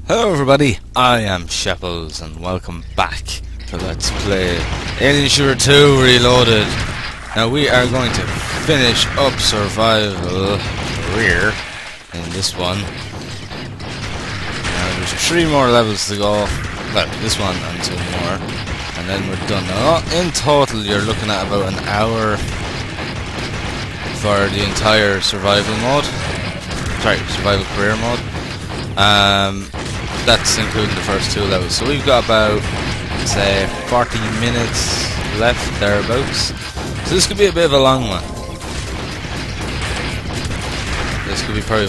Hello everybody, I am Shepels and welcome back to Let's Play Alien Shooter 2 Reloaded. Now we are going to finish up Survival Career in this one. Now there's 3 more levels to go, well this one and 2 more, and then we're done. Now in total you're looking at about an hour for the entire survival mode, sorry, survival career mode. That's including the first 2 levels. So we've got about, say, 40 minutes left, thereabouts. So this could be a bit of a long one. This could be probably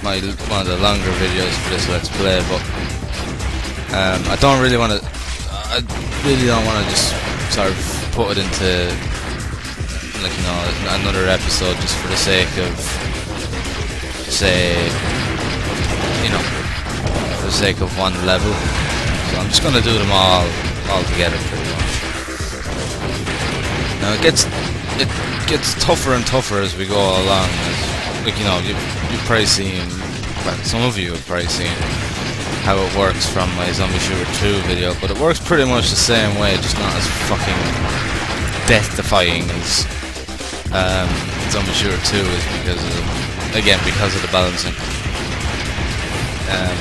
one of the longer videos for this Let's Play, but I really don't want to just sort of put it into, like, you know, another episode just for the sake of, say, you know, for the sake of one level. So I'm just going to do them all together pretty much. Now it gets tougher and tougher as we go along. Like, you know, you've probably seen, well, some of you have probably seen how it works from my Zombie Shooter 2 video, but it works pretty much the same way, just not as fucking death-defying as Zombie Shooter 2 is, because of the balancing.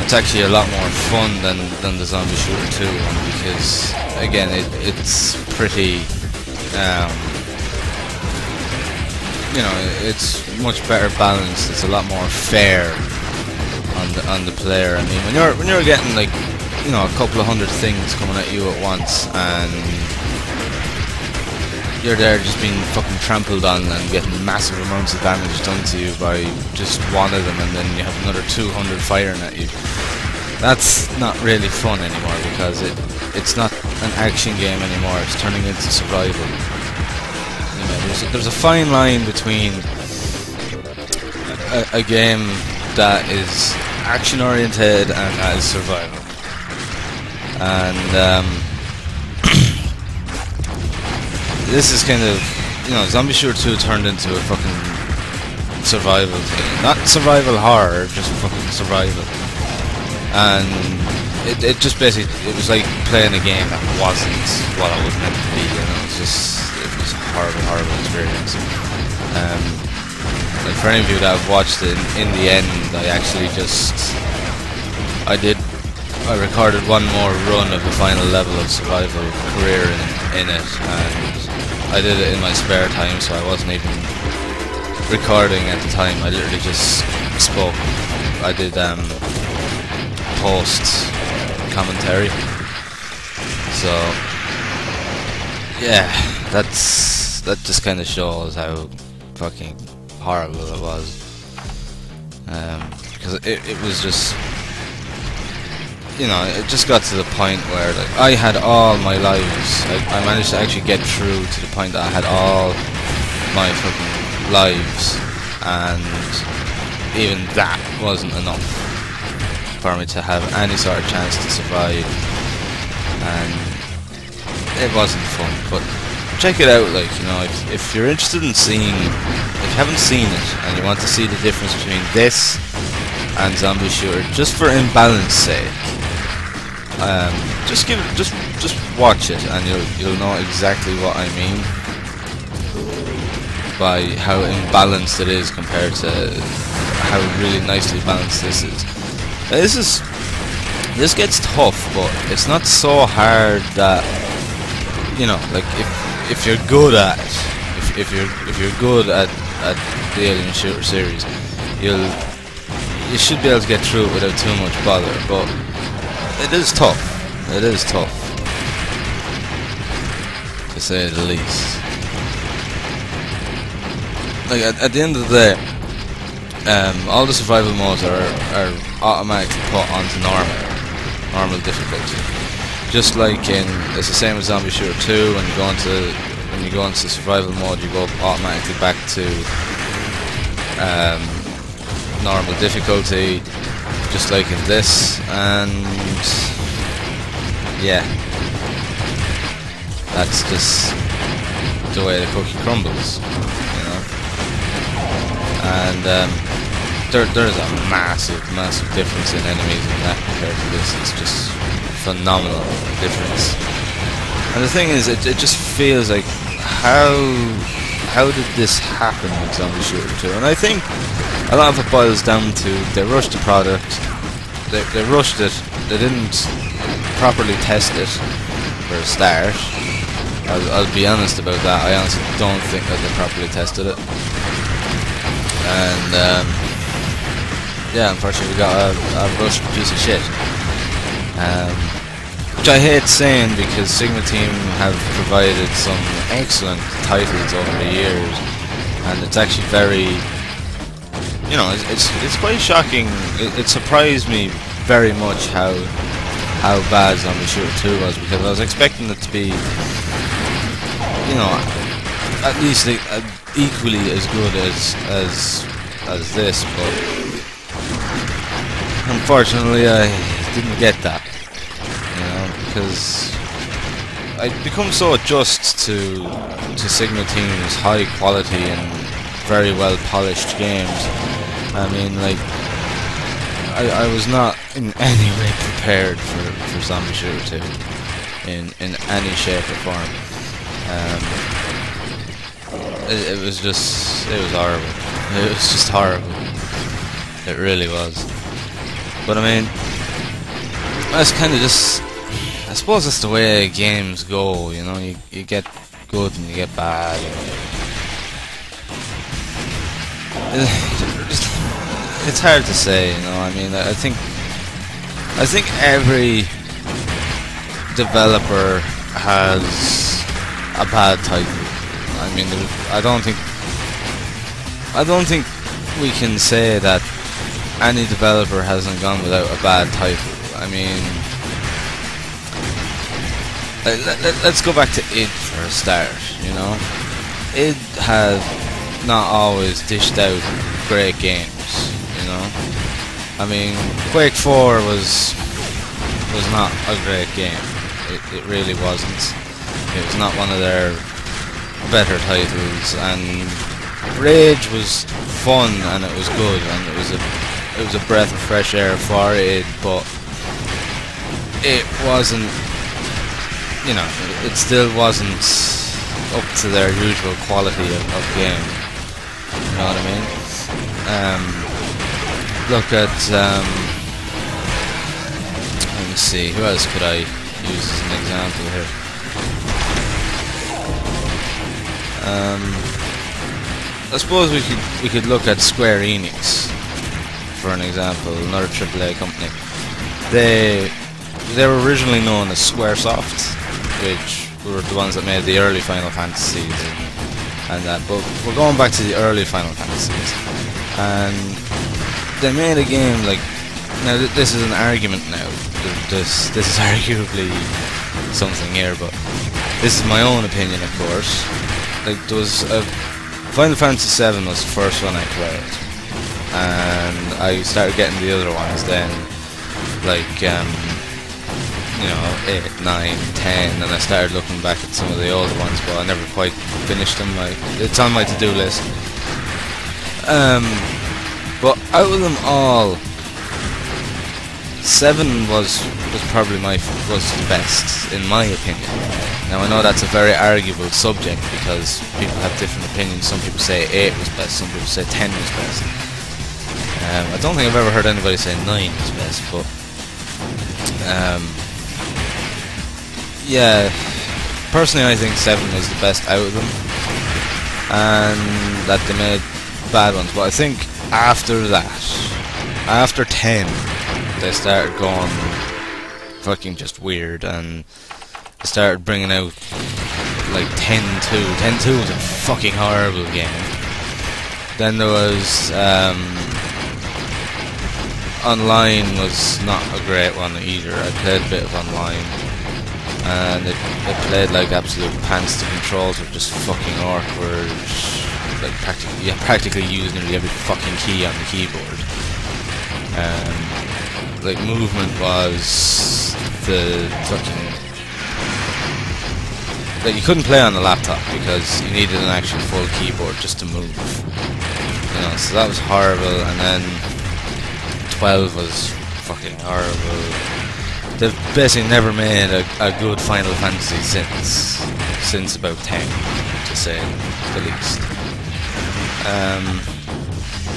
It's actually a lot more fun than the Zombie Shooter 2 one, because again it's pretty, you know, it's much better balanced. It's a lot more fair on the player. I mean, when you're getting, like, you know, a couple of hundred things coming at you at once, and you're there just being fucking trampled on and getting massive amounts of damage done to you by just one of them, and then you have another 200 firing at you. That's not really fun anymore, because it's not an action game anymore. It's turning into survival. You know, there's a fine line between a game that is action oriented and that is survival. And this is kind of, you know, Zombie Shooter 2 turned into a fucking survival game. Not survival horror, just fucking survival. And it just basically, it was like playing a game that wasn't what it was meant to be, you know. It was a horrible experience. Like, for any of you that have watched it, in the end, I recorded one more run of the final level of Survival Career in it, and I did it in my spare time, so I wasn't even recording at the time. I literally just spoke. I did post commentary. So yeah, that just kind of shows how fucking horrible it was. Because it was just, you know, it just got to the point where, like, I had all my lives. I managed to actually get through to the point that I had all my fucking lives, and even that wasn't enough for me to have any sort of chance to survive, and it wasn't fun. But check it out, like, you know, if you're interested in seeing, if you haven't seen it and you want to see the difference between this and Zombie Shooter, just for imbalance sake, just watch it, and you'll know exactly what I mean by how imbalanced it is compared to how really nicely balanced this is. This gets tough, but it's not so hard that, you know, like, if you're good at it, if you're good at the Alien Shooter series, you should be able to get through it without too much bother. But it is tough. It is tough, to say the least. Like, at the end of the day, all the survival modes are automatically put onto normal difficulty. Just like it's the same as Zombie Shooter 2. When you go into survival mode, you go automatically back to normal difficulty, just like in this. And yeah, that's just the way the cookie crumbles, you know. And there's a massive difference in enemies in that compared to this. It's just phenomenal difference. And the thing is, it just feels like, how did this happen with Zombie Shooter 2? And I think a lot of it boils down to they rushed the product, they rushed it, they didn't properly test it for a start. I'll be honest about that. I honestly don't think that they properly tested it. And yeah, unfortunately we got a rushed piece of shit. Which I hate saying, because Sigma Team have provided some excellent titles over the years, and it's actually very, you know, it's quite shocking. It surprised me very much how bad Zombie Shooter 2 was, because I was expecting it to be, you know, at least equally as good as this, but unfortunately I didn't get that. Because I've become so adjusted to Sigma Team's high quality and very well polished games. I mean, like, I was not in any way prepared for Zombie Shooter 2 in any shape or form. It was horrible. It was just horrible. It really was. But I mean, that's kind of just, I suppose that's the way games go, you know. You get good and you get bad. It's hard to say, you know. I mean, I think every developer has a bad title. I mean, I don't think we can say that any developer hasn't gone without a bad title. I mean, let's go back to id for a start, you know. Id had not always dished out great games, you know. I mean, Quake 4 was not a great game. It really wasn't. It was not one of their better titles, and Rage was fun and it was good, and it was a breath of fresh air for id, but it wasn't, you know, it still wasn't up to their usual quality of game. You know what I mean? Look at, let me see, who else could I use as an example here? I suppose we could look at Square Enix for an example, another AAA company. They were originally known as Squaresoft, which were the ones that made the early Final Fantasies and that. But we're going back to the early Final Fantasies, and they made a game like, now this is an argument now. This is arguably something here, but this is my own opinion, of course. Like, there was Final Fantasy VII was the first one I played, and I started getting the other ones then, like, you know, 8, 9, 10, and I started looking back at some of the older ones, but I never quite finished them. It's on my to-do list. But out of them all, 7 was probably was the best, in my opinion. Now I know that's a very arguable subject because people have different opinions. Some people say 8 was best, some people say 10 was best. I don't think I've ever heard anybody say 9 was best, but yeah, personally I think 7 is the best out of them, and that they made bad ones. But I think after that, after 10, they started going fucking just weird, and they started bringing out like 10-2. 10-2 was a fucking horrible game. Then there was online was not a great one either. I played a bit of online, and it played like absolute pants. The controls were just fucking awkward. Like practically used nearly every fucking key on the keyboard. Like movement was the fucking, like you couldn't play on the laptop because you needed an actual full keyboard just to move. You know, so that was horrible, and then 12 was fucking horrible. They've basically never made a good Final Fantasy since about 10, to say the least.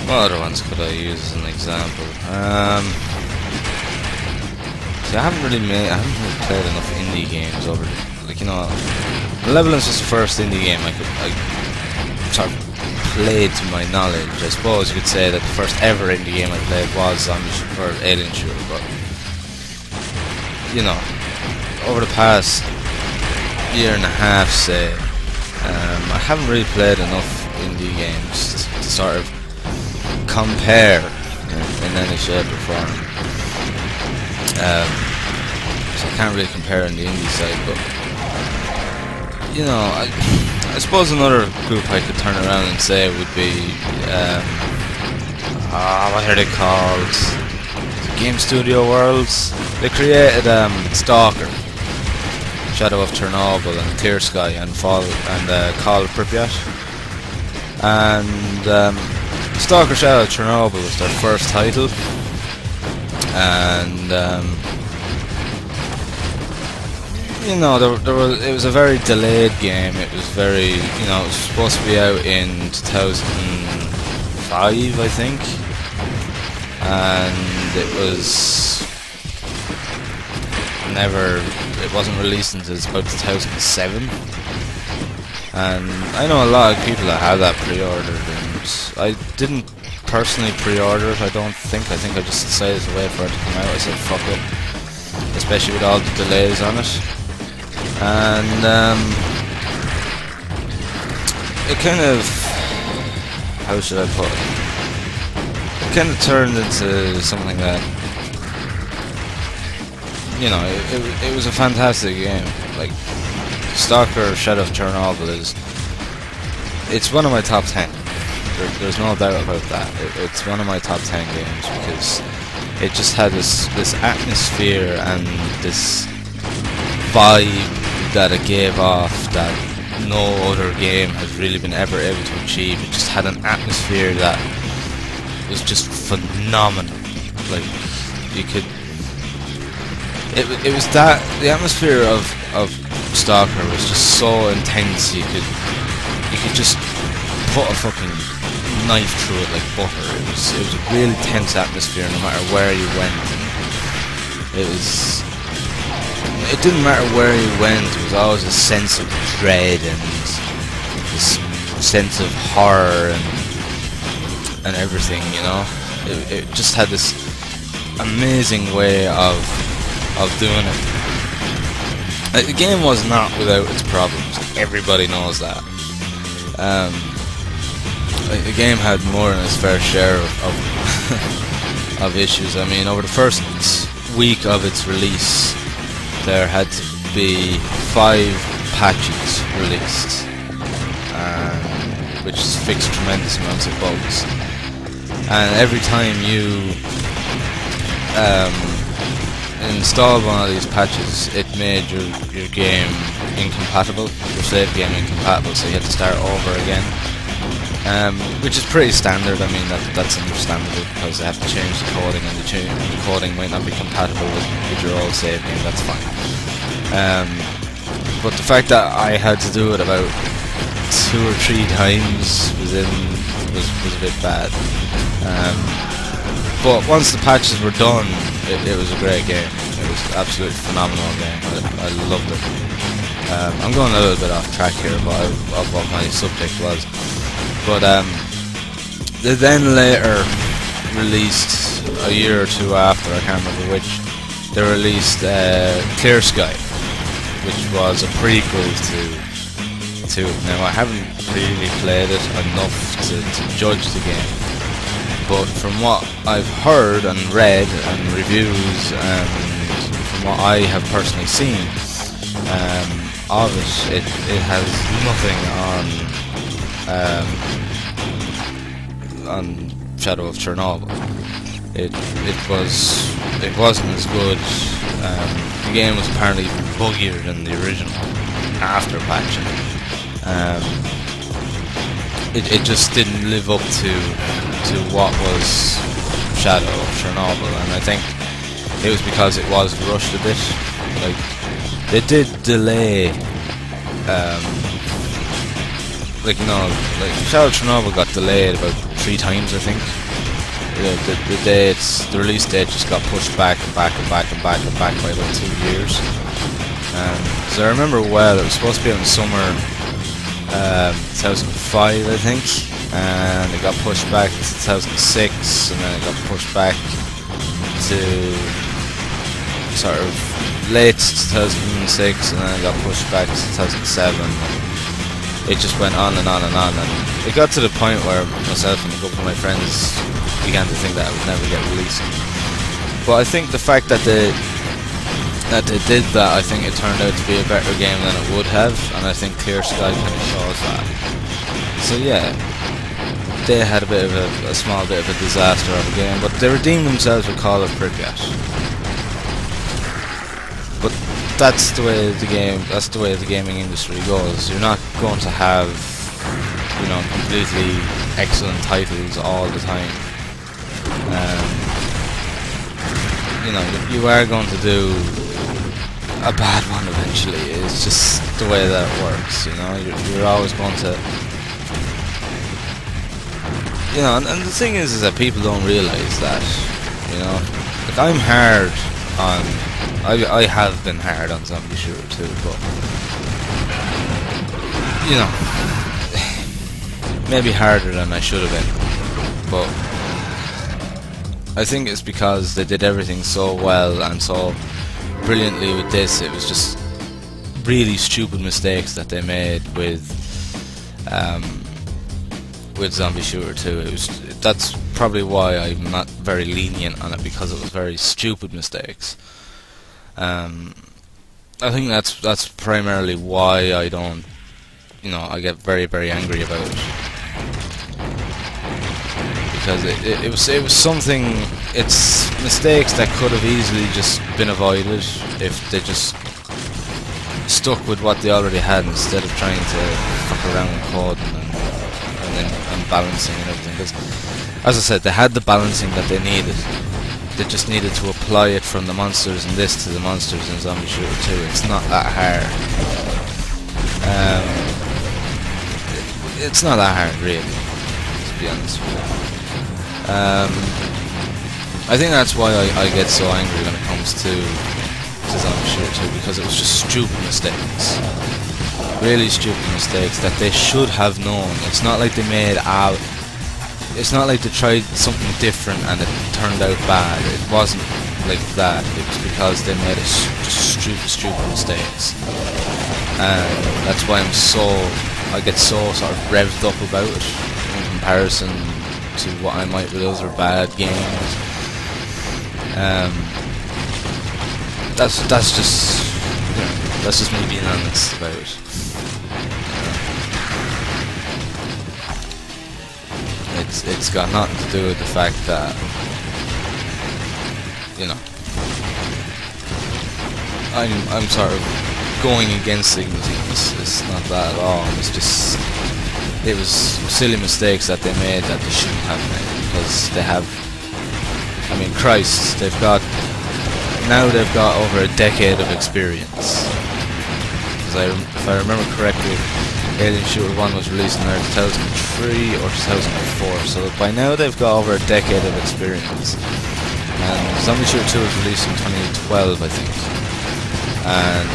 What other ones could I use as an example? See, I haven't really played enough indie games over, like, you know, Malevolence was the first indie game I sort of played to my knowledge. I suppose you could say that the first ever indie game I played was Zombie or Alien Shooter, but you know, over the past year and a half, say, I haven't really played enough indie games to sort of compare in any shape or form. So I can't really compare on the indie side, but you know, I suppose another group I could turn around and say would be what are they called? Game Studio Worlds. They created Stalker, Shadow of Chernobyl, and Clear Sky, and Fall, and Call of Pripyat. And Stalker Shadow of Chernobyl was their first title, and you know, it was a very delayed game. It was very, you know, it was supposed to be out in 2005, I think, and it wasn't released until about 2007. And I know a lot of people that had that pre-ordered, and I didn't personally pre-order it. I think I just decided to wait for it to come out. I said fuck it, especially with all the delays on it. And it kind of, how should I put it? It kind of turned into something that, you know, it was a fantastic game. Like, Stalker Shadow of Chernobyl it's one of my top 10. There's no doubt about that. It's one of my top 10 games because it just had this atmosphere and this vibe that it gave off that no other game has really been ever able to achieve. It just had an atmosphere that was just phenomenal. Like, you could, it was that the atmosphere of Stalker was just so intense. You could just put a fucking knife through it like butter. It was a really tense atmosphere no matter where you went. It didn't matter where you went, there was always a sense of dread and this sense of horror and everything, you know. It just had this amazing way of doing it. Like, the game was not without its problems, everybody knows that. Like, the game had more than its fair share of issues. I mean, over the first week of its release, there had to be 5 patches released, which fixed tremendous amounts of bugs. And every time you installed one of these patches, it made your game incompatible, your save game incompatible, so you had to start over again. Which is pretty standard. I mean, that's understandable because they have to change the coding, and the coding might not be compatible with your old save game. That's fine. But the fact that I had to do it about 2 or 3 times was a bit bad. But once the patches were done, it was a great game. It was an absolutely phenomenal game. I loved it. I'm going a little bit off track here of what my subject was. But they then later released, a year or 2 after, I can't remember which, they released Clear Sky, which was a prequel to it. Now, I haven't really played it enough to judge the game, but from what I've heard and read and reviews and from what I have personally seen of it, it has nothing on Shadow of Chernobyl. It wasn't as good. The game was apparently even buggier than the original after patching. it just didn't live up to what was Shadow of Chernobyl, and I think it was because it was rushed a bit. Like, they did delay, like, you know, like Shadow of Chernobyl got delayed about 3 times, I think. The release date just got pushed back and back and back and back and back by about 2 years. So I remember well, it was supposed to be out in summer 2005, I think, and it got pushed back to 2006, and then it got pushed back to sort of late 2006, and then it got pushed back to 2007. It just went on and on and on, and it got to the point where myself and a couple of my friends began to think that it would never get released. But I think the fact that they did that, I think it turned out to be a better game than it would have, and I think Clear Sky kind of shows that. So yeah, they had a small bit of a disaster of a game, but they redeemed themselves with Call of Pripyat. But that's the way the gaming industry goes. You're not going to have, you know, completely excellent titles all the time. You know, you are going to do a bad one eventually. It's just the way that it works, you know. You're always going to, you know, and the thing is that people don't realise that, you know. Like, I'm hard on, I have been hard on Zombie Shooter 2, but, you know, maybe harder than I should have been, but I think it's because they did everything so well and so brilliantly with this. It was just really stupid mistakes that they made with Zombie Shooter 2. That's probably why I'm not very lenient on it, because it was very stupid mistakes. I think that's primarily why I don't, you know, I get very, very angry about it. Because it was something, it's mistakes that could have easily just been avoided if they just stuck with what they already had instead of trying to fuck around with coding and balancing and everything. Because, as I said, they had the balancing that they needed. They just needed to apply it from the monsters in this to the monsters in Zombie Shooter 2. It's not that hard. It's not that hard, really, to be honest with you. I think that's why I get so angry when it comes to Zombie Shooter 2, because it was just stupid mistakes. Really stupid mistakes that they should have known. It's not like they made out, it's not like they tried something different and it turned out bad. It wasn't like that. It was because they made just stupid mistakes. And that's why I get so sort of revved up about it in comparison to what I might with other bad games. That's just, you know, that's just me being honest about it. It's got nothing to do with the fact that, you know, I'm sort of going against Sigma teams. It's not that at all. It's just, it was silly mistakes that they made that they shouldn't have made, because they have, I mean, Christ, they've got over a decade of experience. Because if I remember correctly, Alien Shooter 1 was released in either 2003 or 2004, so by now they've got over a decade of experience. And Zombie Shooter 2 was released in 2012, I think. And,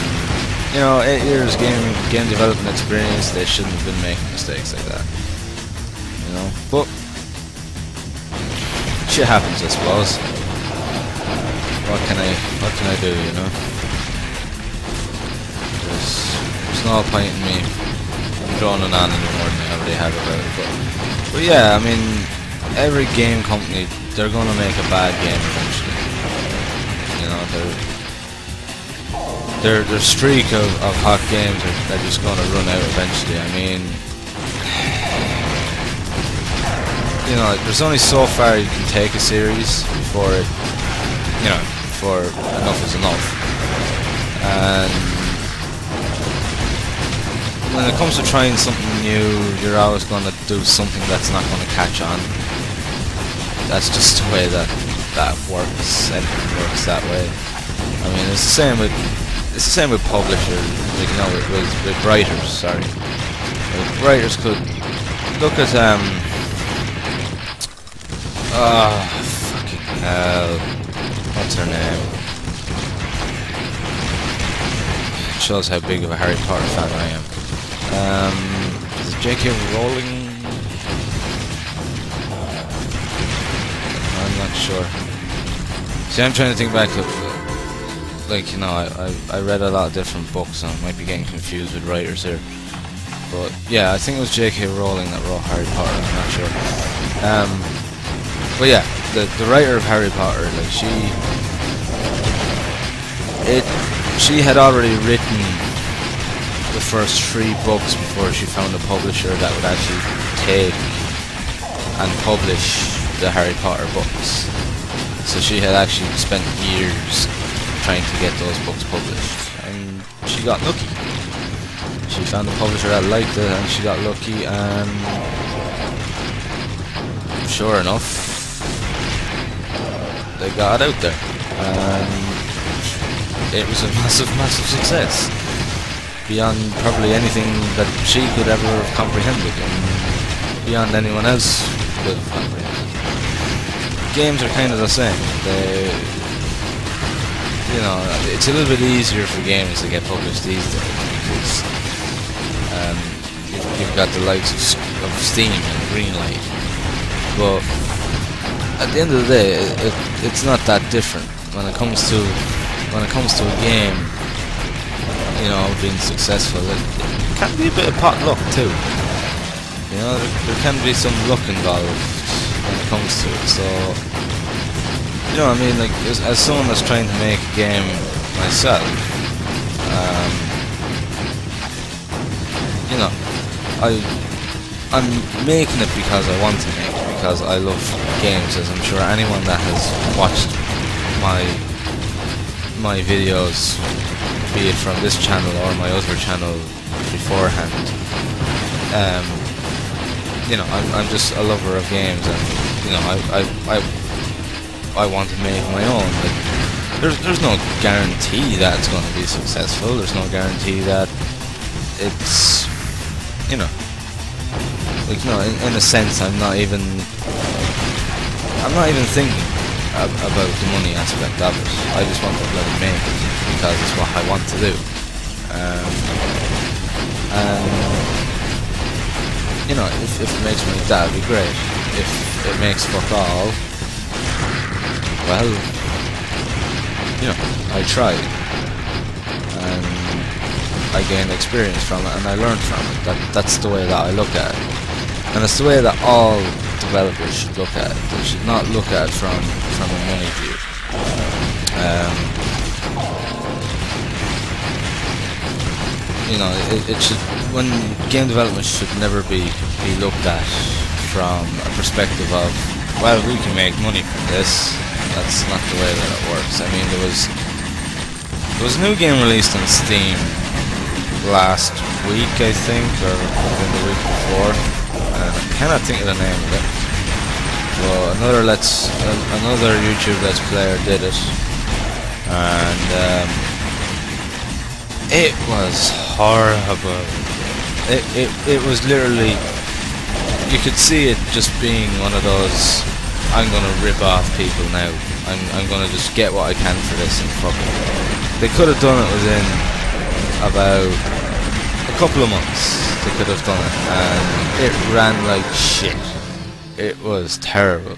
you know, 8 years game development experience, they shouldn't have been making mistakes like that. You know, but shit happens, I suppose. What can I do, you know? There's no point in me droning on anymore than I already have about it. But yeah, I mean, every game company, they're gonna make a bad game eventually. You know, their streak of hot games are just gonna run out eventually. I mean, you know, there's only so far you can take a series before it, you know, before enough is enough. And when it comes to trying something new, you're always going to do something that's not going to catch on. That's just the way that works. Everything works that way. I mean, it's the same with publishers. Like, you know, with writers. Sorry, like, writers could look at fucking hell. What's her name? It shows how big of a Harry Potter fan I am. Is it J.K. Rowling? I'm not sure. See, I'm trying to think back. Like, you know, I read a lot of different books, and I might be getting confused with writers here. But yeah, I think it was J.K. Rowling that wrote Harry Potter. I'm not sure. But yeah, the writer of Harry Potter, like she had already written the first 3 books before she found a publisher that would actually take and publish the Harry Potter books. So she had actually spent years trying to get those books published, and she got lucky. She found a publisher that liked it, and she got lucky, and sure enough, they got it out there, and it was a massive, massive success, beyond probably anything that she could ever have comprehended, and beyond anyone else could have comprehended. Games are kind of the same. You know, it's a little bit easier for games to get published these days because you've got the likes of Steam and Greenlight. But at the end of the day, it's not that different when it comes to a game. You know, being successful, it can be a bit of pot luck too. You know, there can be some luck involved when it comes to it. So, you know, I mean, like as someone that's trying to make a game myself, you know, I'm making it because I want to make it, because I love games, as I'm sure anyone that has watched my videos, be it from this channel or my other channel beforehand, you know, I'm just a lover of games, and you know, I want to make my own. Like, there's no guarantee that it's going to be successful. There's no guarantee that it's, you know, like, you know, in a sense, I'm not even thinking about the money aspect of it. I just want to bloody make it because it's what I want to do. And you know, if it makes money, that'd be great. If it makes fuck all, well, you know, I tried, and I gained experience from it, and I learned from it. That's the way that I look at it, and it's the way that all developers should look at it. They should not look at it from a money view. You know, it should, when game development should never be looked at from a perspective of, well, we can make money from this. That's not the way that it works. I mean, there was a new game released on Steam last week, I think, or maybe the week before. I cannot think of the name of it. But another YouTube Let's Player did it, and it was horrible. It was literally, you could see it just being one of those, I'm gonna rip off people now. I'm gonna just get what I can for this and fuck it. They could have done it within about a couple of months. They could have done it, and it ran like shit. It was terrible.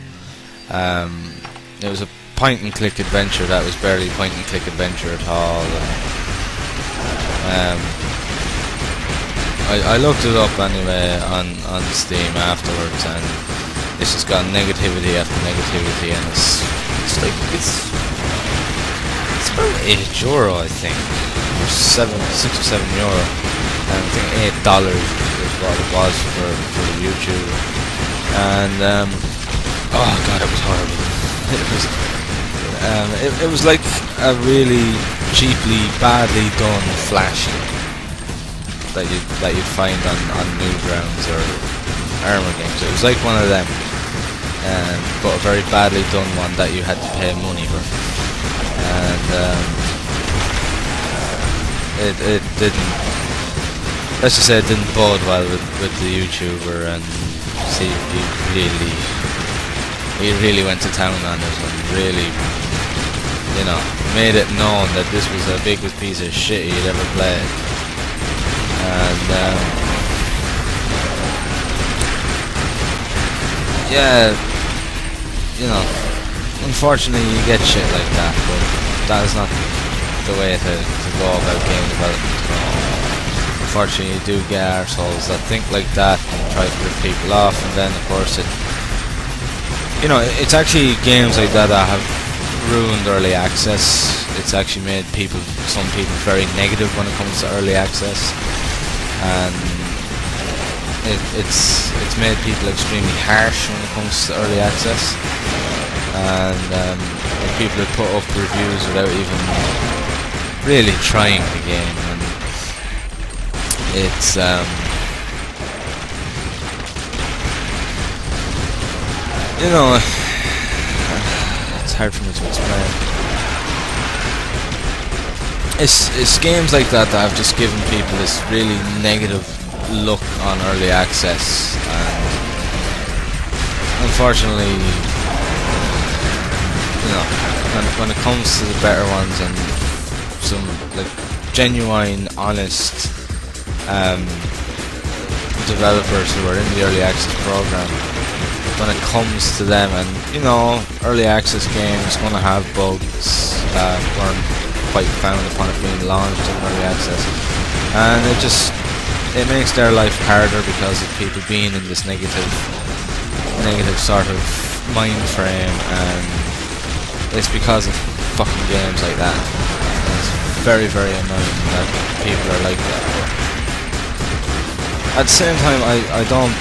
It was a point and click adventure that was barely point and click adventure at all. I looked it up anyway on Steam afterwards, and it's just got negativity after negativity, and it's about €8, I think, or €6 or €7, and I think $8 is what it was for YouTube, and oh god, it was horrible. It was like a really cheaply, badly done Flash. you'd find on Newgrounds or Armour games. It was like one of them, but a very badly done one that you had to pay money for, and it didn't. Let's just say it didn't bode well with the YouTuber, and see, he really went to town on it and really, you know, made it known that this was the biggest piece of shit he'd ever played. And yeah, you know, unfortunately you get shit like that, but that is not the way to go about game development. Unfortunately, you do get arseholes that think like that and try to rip people off, and then of course it's actually games like that that have ruined early access. It's actually made some people very negative when it comes to early access, and it's made people extremely harsh when it comes to early access, and people have put up reviews without even really trying the game, and it's you know, it's hard for me to explain. It's games like that that have just given people this really negative look on early access, and unfortunately, you know, when it comes to the better ones and some like genuine, honest developers who are in the early access program, when it comes to them, and you know, early access games going to have bugs that weren't quite found upon it being launched in early access, and it makes their life harder because of people being in this negative sort of mind frame, and it's because of fucking games like that. And it's very, very annoying that people are like that. At the same time, I don't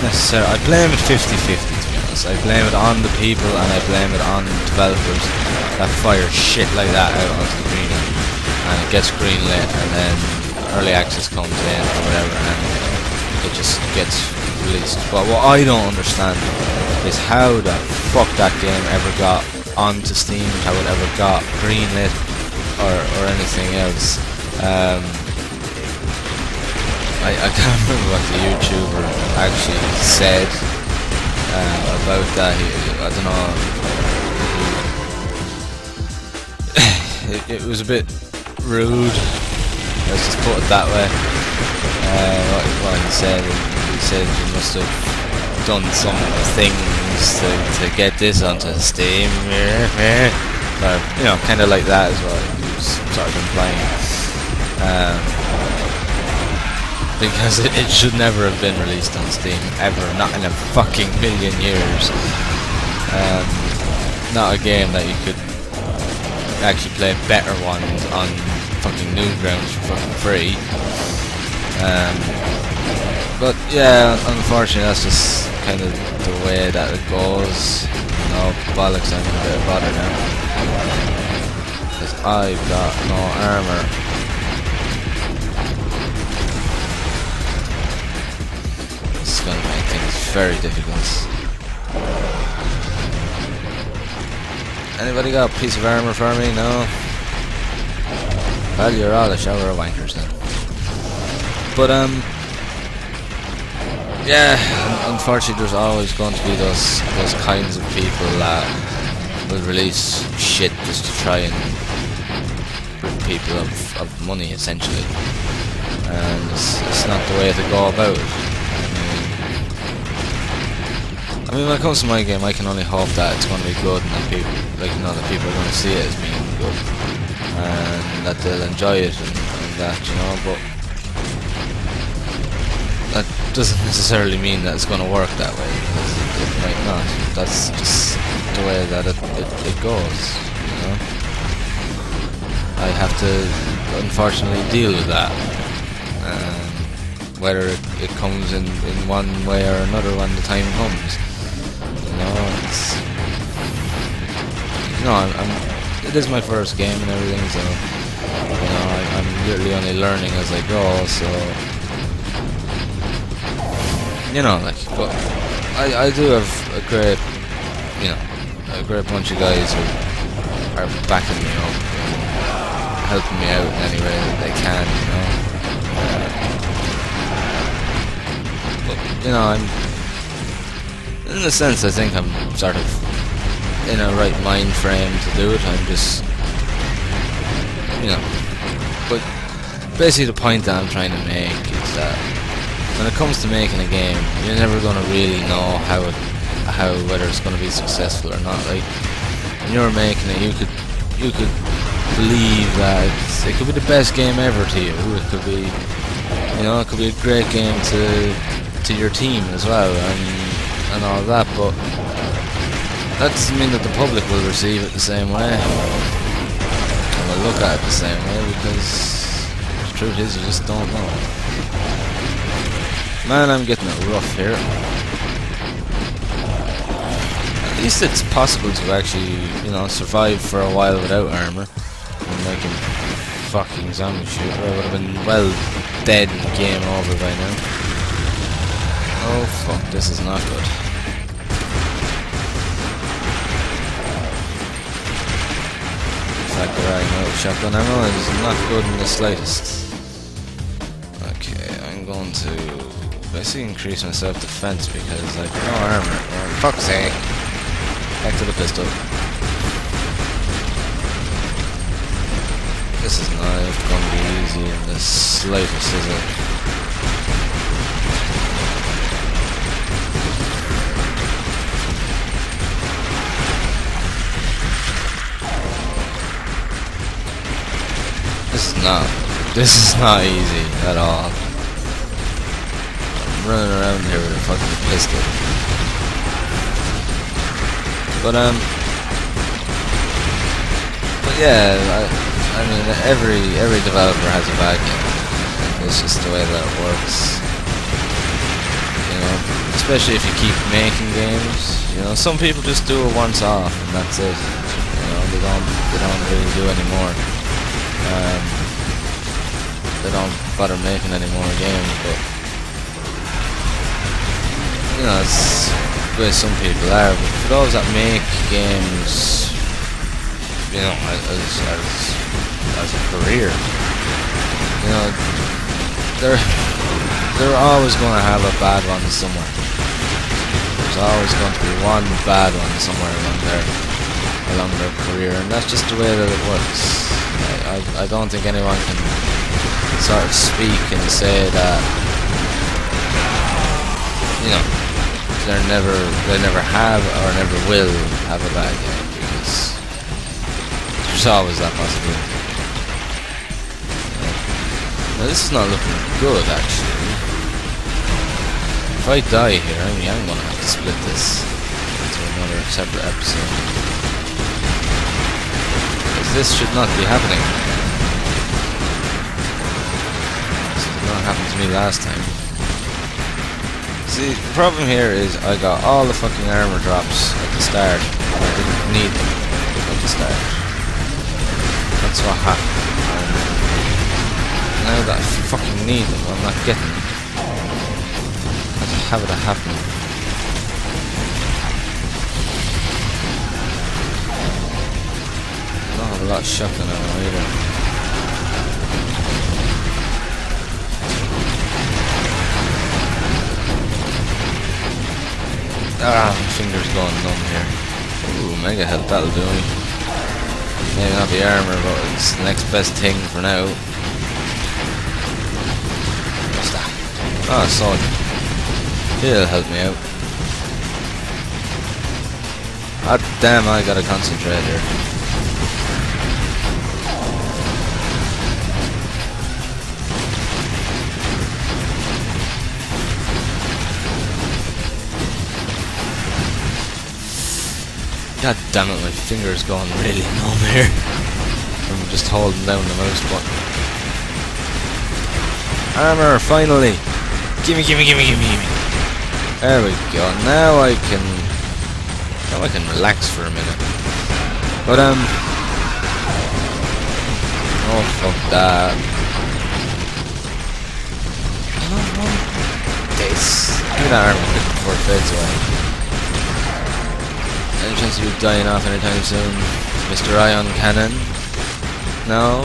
necessarily, I blame it 50-50, to be honest. I blame it on the people and I blame it on developers that fire shit like that out onto the green, and it gets greenlit, and then early access comes in or whatever, and it just gets released. But what I don't understand is how the fuck that game ever got onto Steam, how it ever got greenlit or anything else. I can't remember what the YouTuber actually said about that. I don't know. It was a bit rude. Let's just put it that way. What he said he must have done some things to get this onto Steam. But, you know, kind of like that is what he was sort of implying. Because it should never have been released on Steam, ever, not in a fucking million years. Not a game that you could actually play better ones on fucking Newgrounds for fucking free. But yeah, unfortunately that's just kind of the way that it goes. No bollocks, I'm in a bit of bother now. Because I've got no armour. It's going to make things very difficult. Anybody got a piece of armour for me? No? Well, you're all a shower of wankers then. But yeah, unfortunately there's always going to be those kinds of people that will release shit just to try and rid people of money, essentially. And it's not the way to go about it. I mean, when it comes to my game, I can only hope that it's going to be good, and that people, like, you know, that people are going to see it as being good, and that they'll enjoy it and that, you know. But that doesn't necessarily mean that it's going to work that way. It might not. That's just the way that it goes, you know. I have to, unfortunately, deal with that. Whether it comes in one way or another when the time comes. It is my first game and everything, so you know, I'm literally only learning as I go, so you know, like, but I do have a great, you know, a great bunch of guys who are backing me up, helping me out in any way that they can, you know. But you know, I'm, in a sense, I think I'm sort of in a right mind frame to do it. I'm just, you know, but basically the point that I'm trying to make is that when it comes to making a game, you're never going to really know whether it's going to be successful or not. Like, when you're making it, you could believe that it could be the best game ever to you. It could be, you know, it could be a great game to your team as well, and all that. But that doesn't mean that the public will receive it the same way, and will look at it the same way, because the truth is, you just don't know. Man, I'm getting it rough here. At least it's possible to actually, you know, survive for a while without armor. And making fucking zombie shooter, I would have been well dead and game over by now. Oh fuck, this is not good. The fact that I'm out of shotgun ammo is not good in the slightest. Okay, I'm going to basically increase my self-defense because I've no armor. For fuck's sake. Back to the pistol. This is not going to be easy in the slightest, is it? This is not easy at all. I'm running around here with a fucking pistol. But yeah, I mean, every developer has a bad game. It's just the way that it works. You know, especially if you keep making games. You know, some people just do it once off and that's it. You know, they don't really do any more. They don't bother making any more games, but you know, it's the way some people are. But for those that make games, you know, as a career, you know, they're always going to have a bad one somewhere. There's always going to be one bad one somewhere along their career, and that's just the way that it works. I don't think anyone can sort of speak and say that, you know, they never have or never will have a bad game, because there's always that possibility. Now this is not looking good, actually. If I die here, I mean, I'm gonna have to split this into another separate episode, because this should not be happening. Happened to me last time. See, the problem here is I got all the fucking armor drops at the start, and I didn't need them at the start. That's what happened. And now that I fucking need them, I'm not getting them. I just have it happen. I don't have a lot of shotgun ammo either. Ah, my finger's going numb here. Ooh, mega health, that'll do me. Maybe not the armor, but it's the next best thing for now. What's that? Ah, sword. He'll help me out. God damn, I gotta concentrate here. God damn it, my finger's going really numb here. I'm just holding down the mouse button. Armor, finally! Gimme. There we go. Now I can relax for a minute. But Oh, fuck that. This. Give me that armor quick before it fades away. Any chance of you dying off anytime soon? Mr. Ion Cannon? No?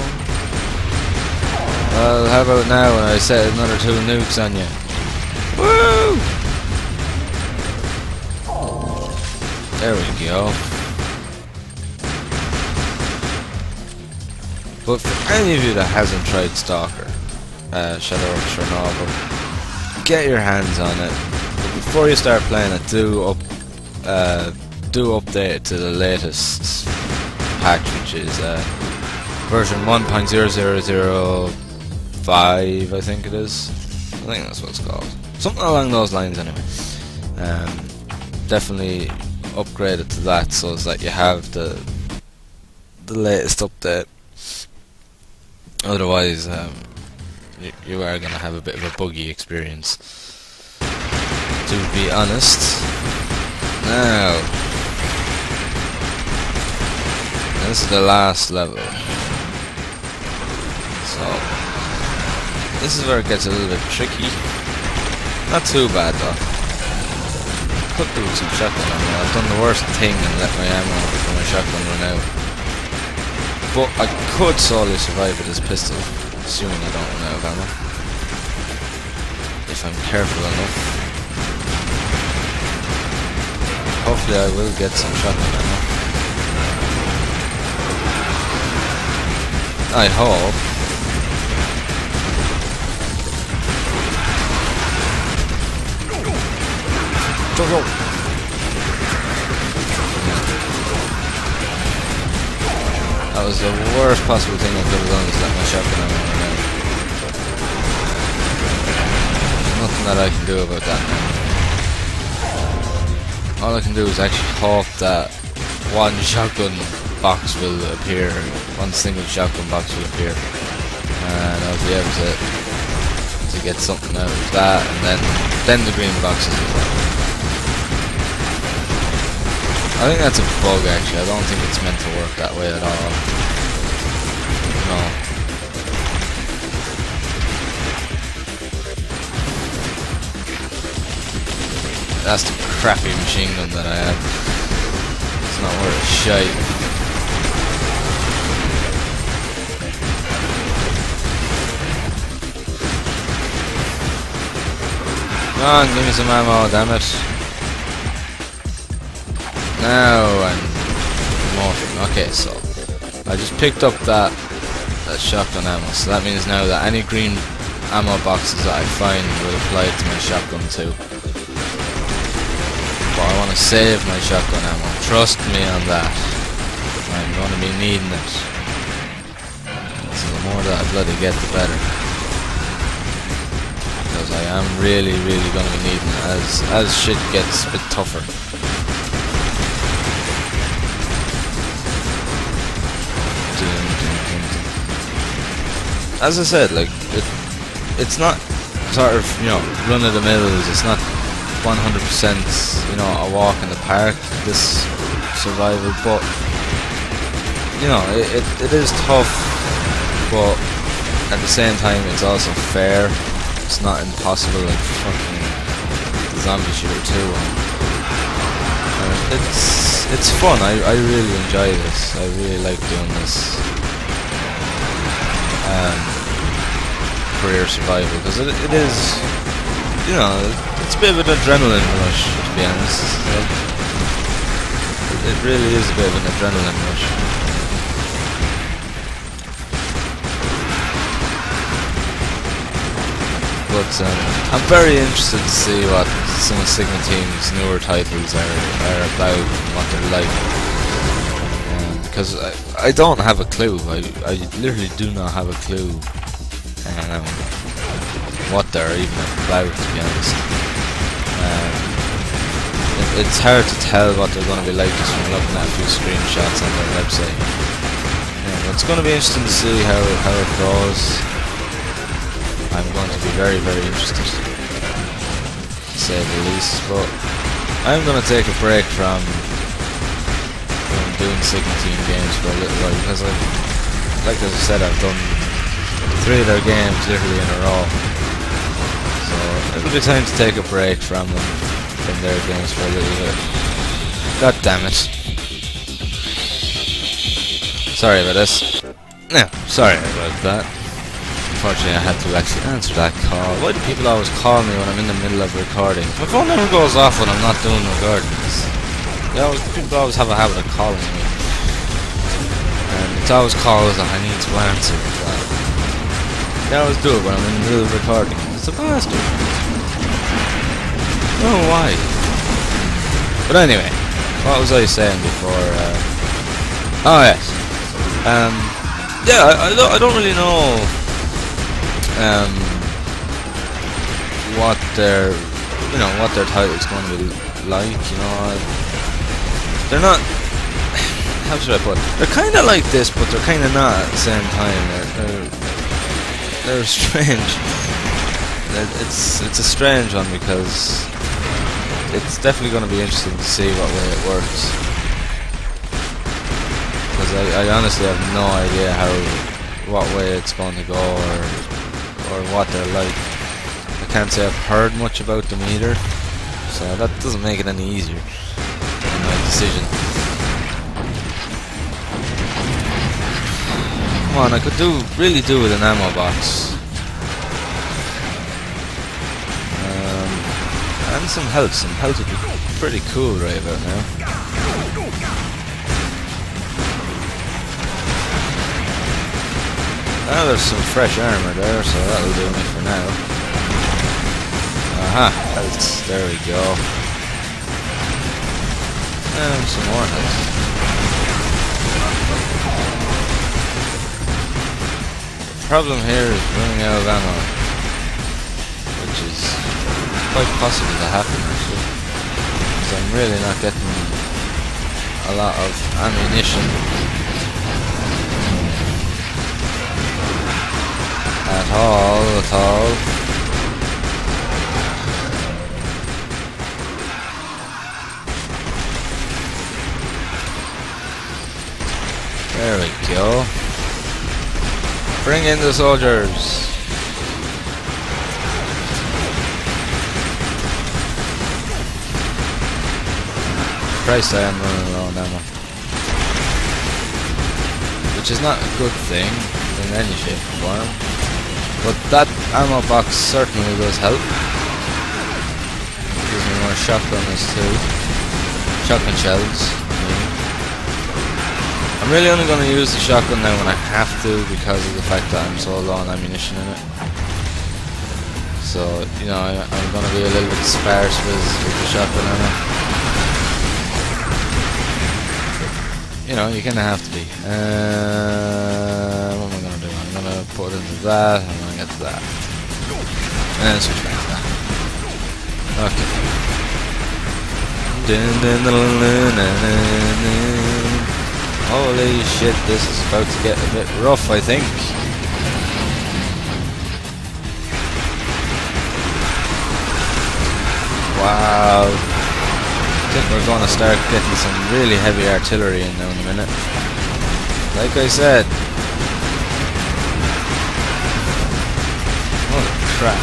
Well, how about now when I set another 2 nukes on you? Woo! There we go. But for any of you that hasn't tried Stalker, Shadow of Chernobyl, get your hands on it. But before you start playing it, do update it to the latest patch, which is version 1.0005, I think it is. I think that's what it's called. Something along those lines, anyway. Definitely upgrade it to that, so it's that you have the latest update. Otherwise, you are going to have a bit of a buggy experience, to be honest. Now, this is the last level, so this is where it gets a little bit tricky. Not too bad though. Could do some shotgun ammo. I've done the worst thing and let my ammo for my shotgun run out. But I could solely survive with this pistol, assuming I don't run out of ammo. If I'm careful enough. Hopefully I will get some shotgun ammo. I hope. Go. That was the worst possible thing I could have done, is let my shotgun ammo run out. There's nothing that I can do about that now. All I can do is actually hope that one shotgun box will appear, one single shotgun box will appear, and I'll be able to get something out of that, and then the green boxes as well. I think that's a bug actually, I don't think it's meant to work that way at all. No. That's the crappy machine gun that I have. It's not worth a shite. Come on, give me some ammo, damn it. Now I'm morphing. Okay, so I just picked up that shotgun ammo, so that means now that any green ammo boxes that I find will apply to my shotgun too. But I want to save my shotgun ammo. Trust me on that. I'm going to be needing it. So the more that I bloody get, the better. Because I am really going to be needing it as shit gets a bit tougher. As I said, like it's not sort of, you know, run of the mills. It's not 100%, you know, a walk in the park, this survival. But you know, it is tough, but at the same time, it's also fair. It's not impossible like fucking the zombie shooter 2. It's fun. I really enjoy this. I really like doing this. Career survival, because it is, you know, it's a bit of an adrenaline rush, to be honest. It really is a bit of an adrenaline rush. But I'm very interested to see what some of Sigma Team's newer titles are about and what they're like. Because I don't have a clue. I literally do not have a clue what they're even about, to be honest. It's hard to tell what they're going to be like just from looking at a few screenshots on their website. Yeah, it's going to be interesting to see how it goes. I'm going to be very interested, to say the least. But I'm going to take a break from doing Sigma Team games for a little while, because like as I said, I've done 3 of their games literally in a row. So it'll be time to take a break from them, from their games for a little bit. God damn it. Sorry about this. No, sorry about that. Unfortunately, I had to actually answer that call. Why do people always call me when I'm in the middle of recording? My phone never goes off when I'm not doing recordings. People always have a habit of calling me. And it's always calls that I need to answer. They always do it when I'm in the middle of recording. It's a bastard. I don't know why. But anyway, what was I saying before? Oh yes. Yeah, I don't really know what their title's going to be like. You know, they're not. How should I put it? They're kind of like this, but they're kind of not at the same time. They're strange. It's a strange one because it's definitely going to be interesting to see what way it works. Because I honestly have no idea what way it's going to go or what they're like. I can't say I've heard much about them either, so that doesn't make it any easier in my decision. Come on, I could really do with an ammo box. And some health. Some health would be pretty cool right about now. Now there's some fresh armor there, so that'll do me for now. Aha, health. There we go. And some more health. The problem here is running out of ammo, which is quite possible to happen actually, because I'm really not getting a lot of ammunition at all. There we go. Bring in the soldiers. Christ, I am running low on ammo. Which is not a good thing in any shape or form. But that ammo box certainly does help. Gives me more shotguns too. Shotgun shells. I'm really only going to use the shotgun now when I have to, because of the fact that I'm so low on ammunition in it. So, you know, I'm going to be a little bit sparse with the shotgun ammo. You know, you kind of have to be. What am I going to do? I'm going to put it into that, I'm going to get to that. And then switch back to that. Okay. Holy shit, this is about to get a bit rough, I think. Wow. I think we're going to start getting some really heavy artillery in now in a minute. Like I said. Holy crap.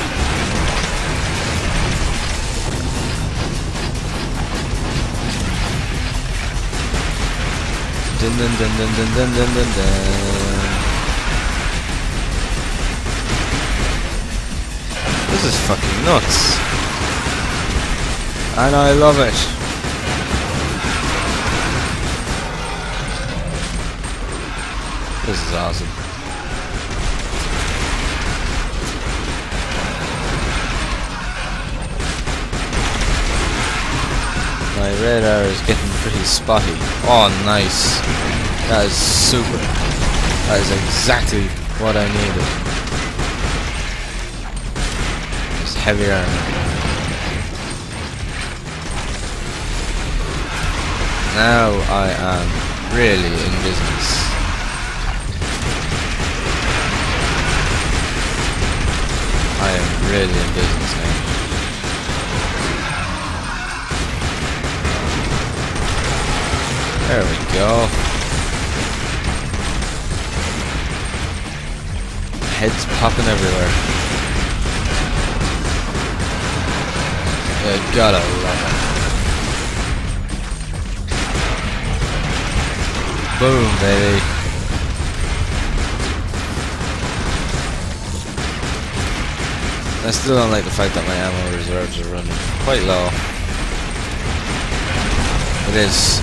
Dun dun dun dun dun dun dun dun dun. This is fucking nuts. And I love it. This is awesome. My radar is getting pretty spotty. Oh, nice. That is super. That is exactly what I needed. Just heavy armor. Now I am really in business. I am really in business now. There we go. heads popping everywhere. Yeah, gotta love it. Boom, baby. I still don't like the fact that my ammo reserves are running quite low. It is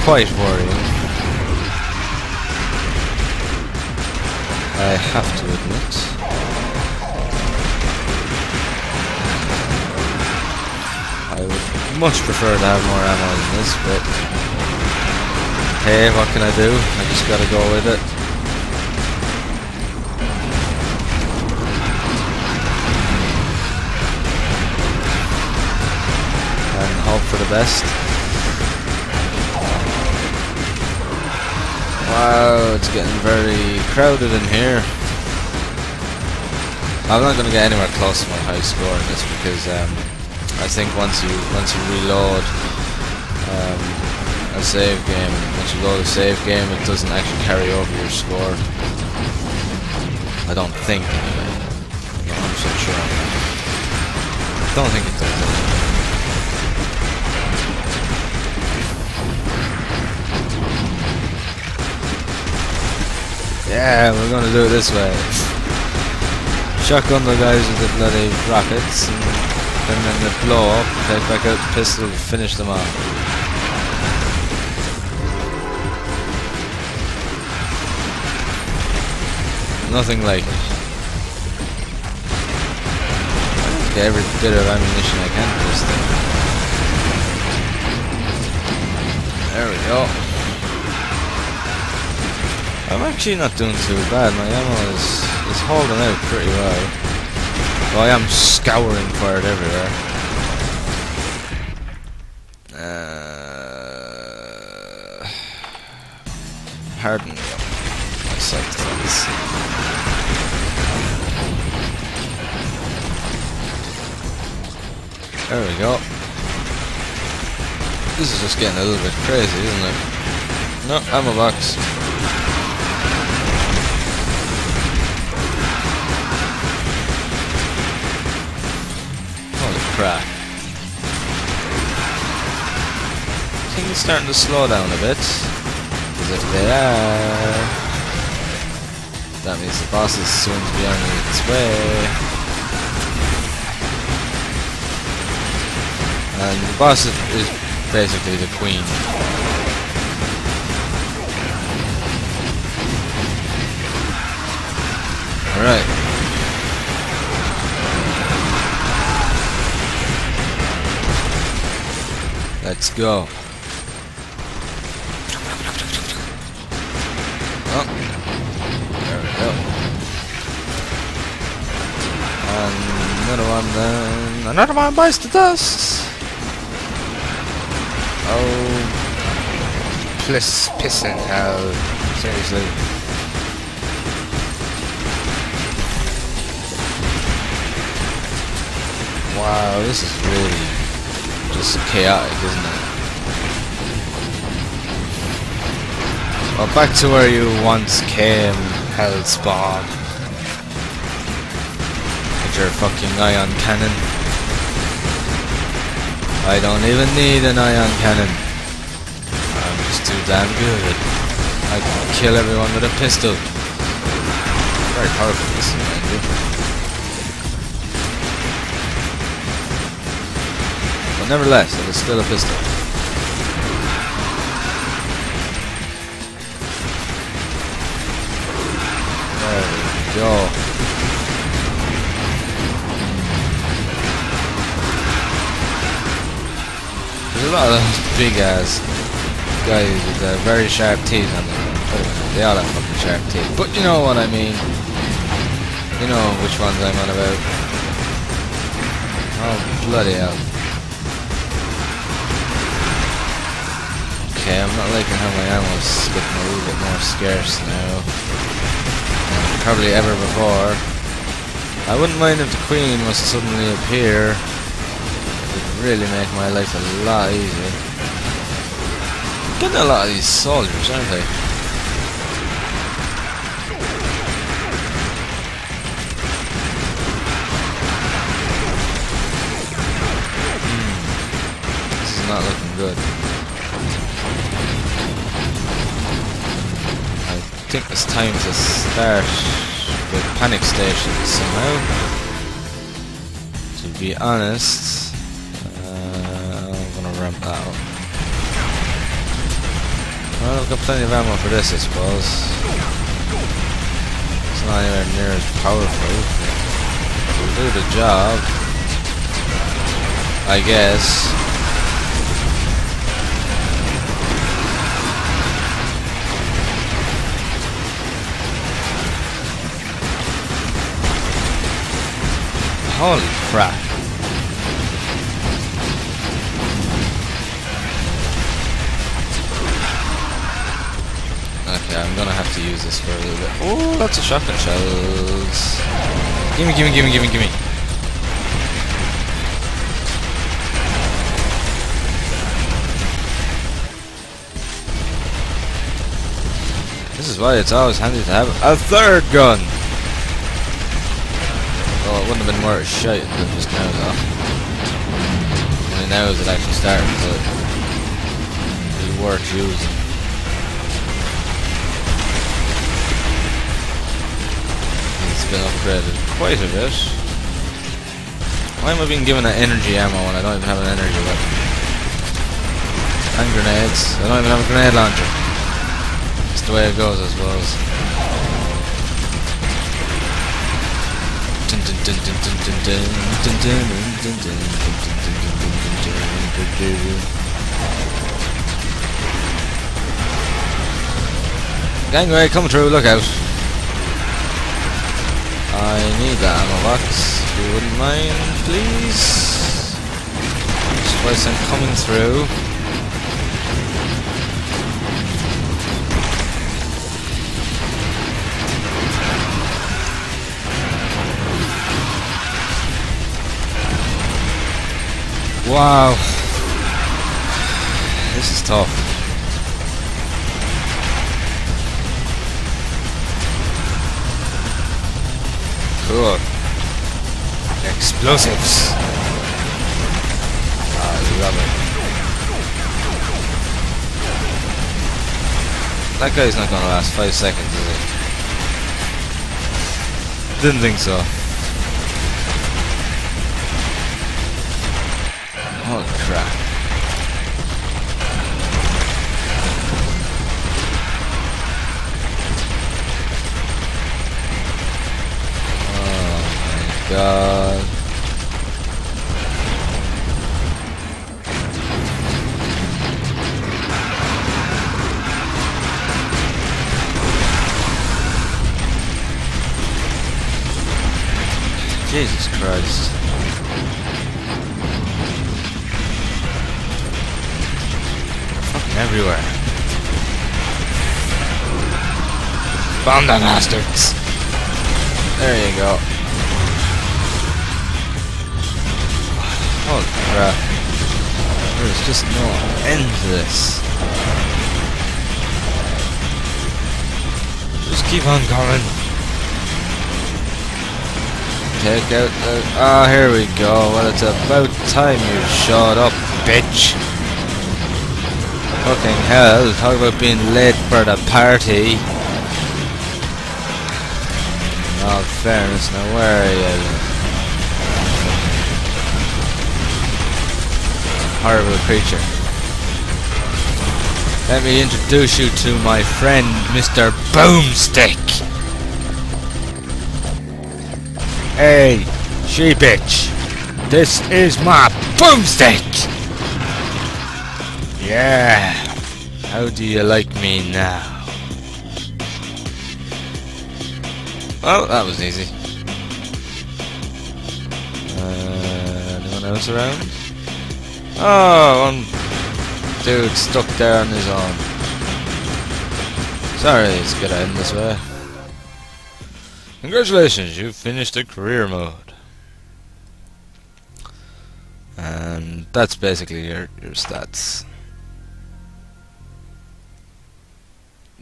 quite worrying, I have to admit. I would much prefer to have more ammo than this, but hey, what can I do? I just gotta go with it. And hope for the best. Wow, it's getting very crowded in here. I'm not going to get anywhere close to my high score in this because I think once you reload a save game, once you load a save game, it doesn't actually carry over your score. I don't think anyway. I'm not 100% sure on that. I don't think it does. Yeah, we're gonna do it this way. Shotgun the guys with the bloody rockets, and then they blow up, take back out the pistol, finish them off. Nothing like it. Get every bit of ammunition I can for this thing. There we go. I'm actually not doing too bad. My ammo is holding out pretty well. Well, I am scouring for it everywhere. Pardon me. My self-defense. There we go. This is just getting a little bit crazy, isn't it? No, ammo box. Crap. Things starting to slow down a bit. As if they are. That means the boss is soon to be on its way. And the boss is basically the queen. Alright. Let's go. Oh, there we go. And another one then. Another one bites the dust. Oh, pissing hell. Seriously. Wow, this is really just chaotic, isn't it? Well, back to where you once came, Hellspawn. With your fucking ion cannon. I don't even need an ion cannon. I'm just too damn good. I can kill everyone with a pistol. Very powerful pistol, mind you. But nevertheless, it is still a pistol. There we go. There's a lot of big ass guys with very sharp teeth on them. They all have fucking sharp teeth. But you know what I mean. You know which ones I'm on about. Oh, bloody hell. Okay, I'm not liking how my ammo's getting a little bit more scarce now than probably ever before. I wouldn't mind if the Queen was to suddenly appear. It would really make my life a lot easier. I'm getting a lot of these soldiers, aren't they? good. I think it's time to start with panic stations somehow. To be honest, I'm gonna ramp that up. Well, I've got plenty of ammo for this, I suppose. It's not anywhere near as powerful. It'll do the job, I guess. Holy crap. Okay, I'm gonna have to use this for a little bit. Oh, lots of shotgun shells. Gimme, gimme, gimme, gimme, gimme. This is why it's always handy to have a third gun. Well, it wouldn't have been worth shit than just now, though. Only now is it actually starting to be worth using. It's been upgraded quite a bit. Why am I being given an energy ammo when I don't even have an energy weapon? And grenades. I don't even have a grenade launcher. It's the way it goes, I suppose. Gangway, come through, look out. I need that ammo box, if you wouldn't mind, please. Just whilst I'm coming through. Wow, this is tough. Cool. Explosives. I love it. That guy's not gonna last 5 seconds, is it? Didn't think so. Holy crap. Oh my god. Jesus Christ. Everywhere. Bomb the bastards! There you go. Holy crap. There's just no end to this. Just keep on coming. Take out the... Ah, here we go. Well, it's about time you showed up, bitch. Fucking hell, talk about being late for the party. Oh, fairness, now where are you? Horrible creature. Let me introduce you to my friend, Mr. Boomstick. Hey, she bitch. This is my Boomstick. Yeah. How do you like me now? Well, that was easy. Anyone else around? Oh, one dude stuck there on his own. Sorry, it's gonna end this way. Congratulations, you've finished the career mode. And that's basically your stats.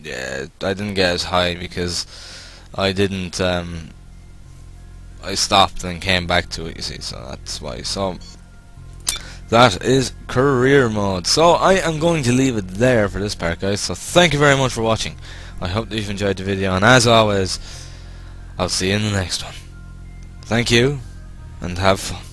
Yeah, I didn't get as high because I didn't, I stopped and came back to it, you see, so that's why. So, That is career mode. So I am going to leave it there for this part, guys. So thank you very much for watching. I hope that you've enjoyed the video, and as always, I'll see you in the next one. Thank you, and have fun.